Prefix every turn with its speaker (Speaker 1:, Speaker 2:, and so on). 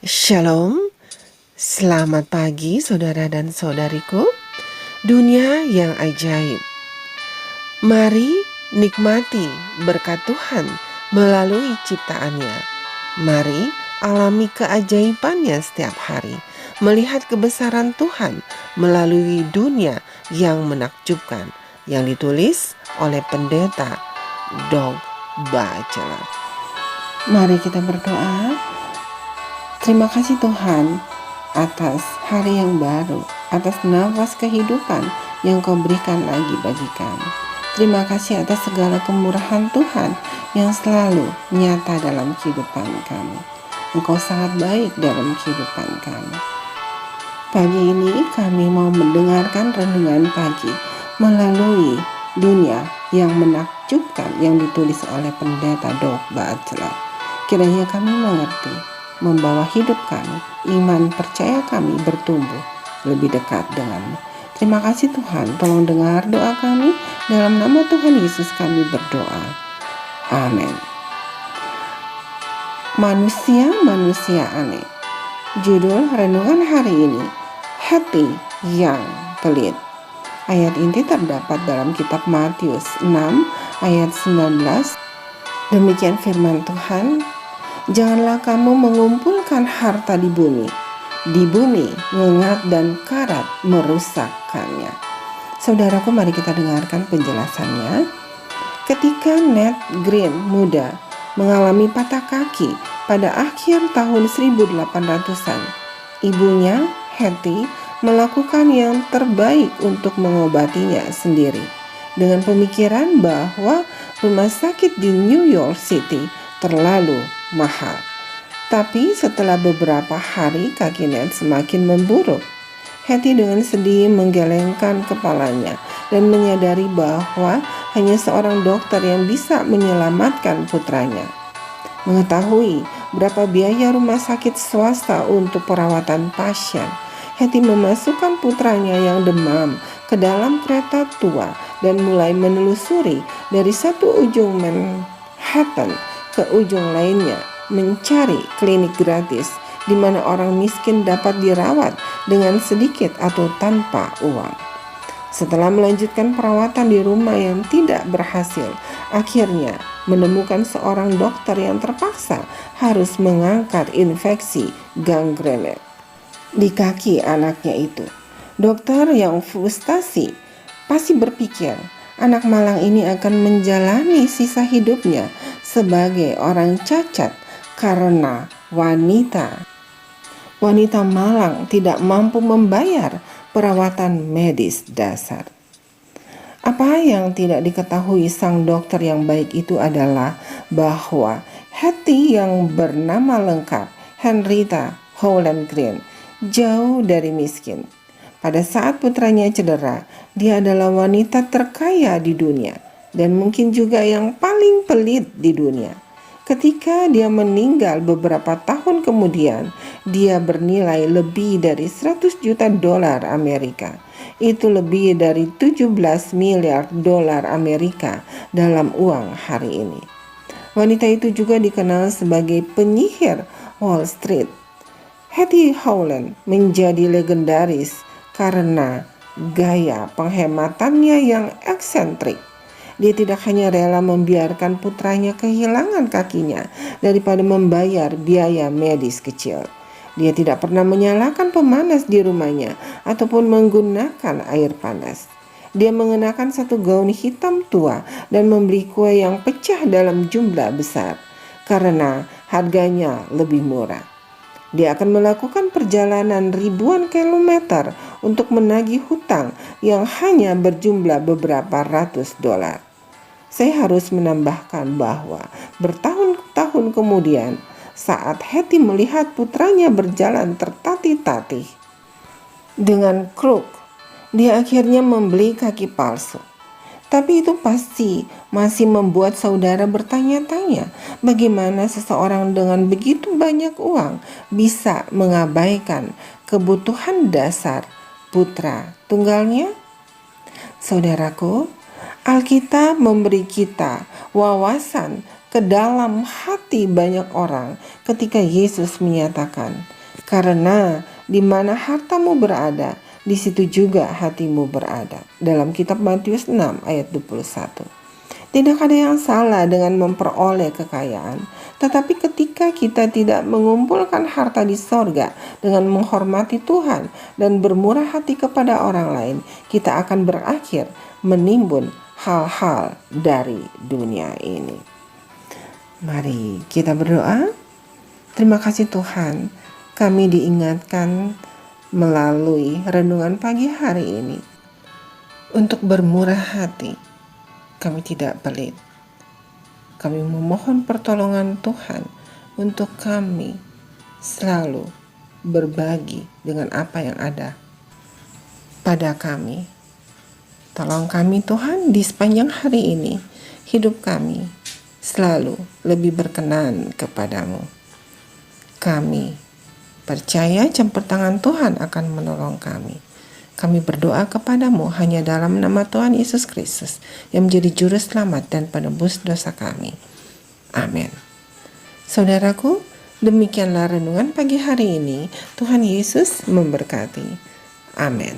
Speaker 1: Shalom, selamat pagi saudara dan saudariku. Dunia yang ajaib. Mari nikmati berkat Tuhan melalui ciptaannya. Mari alami keajaibannya setiap hari. Melihat kebesaran Tuhan melalui dunia yang menakjubkan. Yang ditulis oleh pendeta Doug Batchelor. Mari kita berdoa. Terima kasih Tuhan atas hari yang baru, atas nafas kehidupan yang Kau berikan lagi bagi kami. Terima kasih atas segala kemurahan Tuhan yang selalu nyata dalam kehidupan kami. Engkau sangat baik dalam kehidupan kami. Pagi ini kami mau mendengarkan renungan pagi melalui dunia yang menakjubkan yang ditulis oleh pendeta Doug Batchelor. Kiranya kami mengerti, membawa hidup kami, iman percaya kami bertumbuh lebih dekat denganmu. Terima kasih Tuhan, tolong dengar doa kami. Dalam nama Tuhan Yesus kami berdoa. Amin. Manusia-manusia aneh. Judul renungan hari ini, hati yang pelit. Ayat ini terdapat dalam kitab Matius 6 ayat 19. Demikian firman Tuhan. Janganlah kamu mengumpulkan harta di bumi ngengat dan karat merusakkannya. Saudaraku, mari kita dengarkan penjelasannya. Ketika Ned Green muda mengalami patah kaki pada akhir tahun 1800-an, ibunya, Hetty, melakukan yang terbaik untuk mengobatinya sendiri dengan pemikiran bahwa rumah sakit di New York City terlalu mahal. Tapi setelah beberapa hari kaki Ned semakin memburuk. Hetty dengan sedih menggelengkan kepalanya dan menyadari bahwa hanya seorang dokter yang bisa menyelamatkan putranya. Mengetahui berapa biaya rumah sakit swasta untuk perawatan pasien, Hetty memasukkan putranya yang demam ke dalam kereta tua dan mulai menelusuri dari satu ujung Manhattan ke ujung lainnya, mencari klinik gratis di mana orang miskin dapat dirawat dengan sedikit atau tanpa uang. Setelah melanjutkan perawatan di rumah yang tidak berhasil, akhirnya menemukan seorang dokter yang terpaksa harus mengangkat infeksi gangrene di kaki anaknya itu. Dokter yang frustasi pasti berpikir anak malang ini akan menjalani sisa hidupnya sebagai orang cacat karena wanita malang tidak mampu membayar perawatan medis dasar. Apa yang tidak diketahui sang dokter yang baik itu adalah bahwa Hetty yang bernama lengkap Henrietta Howland Green jauh dari miskin. Pada saat putranya cedera, dia adalah wanita terkaya di dunia dan mungkin juga yang paling pelit di dunia. Ketika dia meninggal beberapa tahun kemudian, dia bernilai lebih dari 100 juta dolar Amerika. Itu lebih dari 17 miliar dolar Amerika dalam uang hari ini. Wanita itu juga dikenal sebagai penyihir Wall Street. Hetty Howland menjadi legendaris karena gaya penghematannya yang eksentrik. Dia tidak hanya rela membiarkan putranya kehilangan kakinya daripada membayar biaya medis kecil. Dia tidak pernah menyalakan pemanas di rumahnya ataupun menggunakan air panas. Dia mengenakan satu gaun hitam tua dan membeli kue yang pecah dalam jumlah besar karena harganya lebih murah. Dia akan melakukan perjalanan ribuan kilometer untuk menagih hutang yang hanya berjumlah beberapa ratus dolar. Saya harus menambahkan bahwa bertahun-tahun kemudian, saat Hetty melihat putranya berjalan tertatih-tatih dengan kruk, dia akhirnya membeli kaki palsu. Tapi itu pasti masih membuat saudara bertanya-tanya, bagaimana seseorang dengan begitu banyak uang bisa mengabaikan kebutuhan dasar putra tunggalnya? Saudaraku, Alkitab memberi kita wawasan ke dalam hati banyak orang ketika Yesus menyatakan, "Karena di mana hartamu berada, di situ juga hatimu berada." Dalam kitab Matius 6 ayat 21. Tidak ada yang salah dengan memperoleh kekayaan, tetapi ketika kita tidak mengumpulkan harta di sorga dengan menghormati Tuhan dan bermurah hati kepada orang lain, kita akan berakhir menimbun hal-hal dari dunia ini. Mari kita berdoa. Terima kasih Tuhan, kami diingatkan melalui renungan pagi hari ini untuk bermurah hati. Kami tidak pelit. Kami memohon pertolongan Tuhan untuk kami selalu berbagi dengan apa yang ada pada kami. Tolong kami Tuhan di sepanjang hari ini, hidup kami selalu lebih berkenan kepadamu. Kami percaya campur tangan Tuhan akan menolong kami. Kami berdoa kepadamu hanya dalam nama Tuhan Yesus Kristus yang menjadi juru selamat dan penebus dosa kami. Amin. Saudaraku, demikianlah renungan pagi hari ini. Tuhan Yesus memberkati. Amin.